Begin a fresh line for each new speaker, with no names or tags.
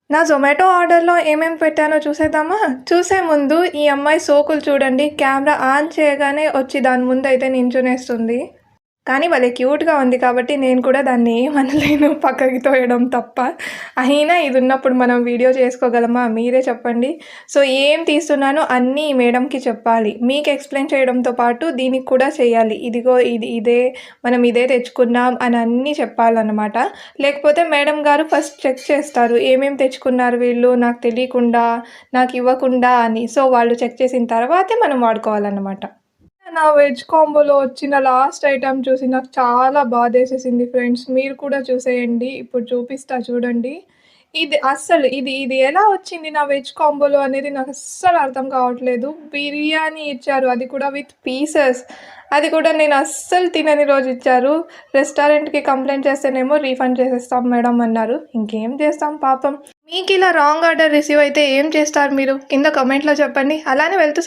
నా జొమాటో ఆర్డర్‌లో ఏమేం పెట్టానో చూసేద్దామా? చూసే ముందు ఈ అమ్మాయి సోకులు చూడండి. కెమెరా ఆన్ చేయగానే వచ్చి దాని ముందయితే నించునేస్తుంది. కానీ భలే క్యూట్‌గా ఉంది కాబట్టి నేను కూడా దాన్ని ఏమనలేను పక్కకి తోయడం తప్ప. అయినా ఇదున్నప్పుడు మనం వీడియో చేసుకోగలమా? మీరే చెప్పండి. సో, ఏం తీస్తున్నానో అన్నీ ఈ మేడంకి చెప్పాలి. మీకు ఎక్స్‌ప్లెయిన్ చేయడంతో పాటు దీనికి కూడా చేయాలి. ఇదిగో ఇదే మనం ఇదే తెచ్చుకున్నాం అని అన్నీ చెప్పాలన్నమాట. లేకపోతే మేడం గారు ఫస్ట్ చెక్ చేస్తారు. ఏమేం తెచ్చుకున్నారు వీళ్ళు నాకు తెలియకుండా, నాకివ్వకుండా అని. సో, వాళ్ళు చెక్ చేసిన తర్వాతే మనం వాడుకోవాలన్నమాట. నా వెజ్ కాంబోలో వచ్చిన లాస్ట్ ఐటెమ్ చూసి నాకు చాలా బాధేసేసింది ఫ్రెండ్స్. మీరు కూడా చూసేయండి. ఇప్పుడు చూపిస్తా చూడండి. ఇది ఎలా వచ్చింది నా వెజ్ కాంబోలో అనేది నాకు అస్సలు అర్థం కావట్లేదు. బిర్యానీ ఇచ్చారు. అది కూడా విత్ పీసెస్. అది కూడా నేను అస్సలు తినని రోజు ఇచ్చారు. రెస్టారెంట్‌కి కంప్లెయింట్ చేస్తేనేమో రీఫండ్ చేసేస్తాం మేడం అన్నారు. ఇంకేం చేస్తాం పాపం. మీకిలా రాంగ్ ఆర్డర్ రిసీవ్ అయితే ఏం చేస్తారు మీరు? కింద కామెంట్‌లో చెప్పండి. అలానే వెళ్తూ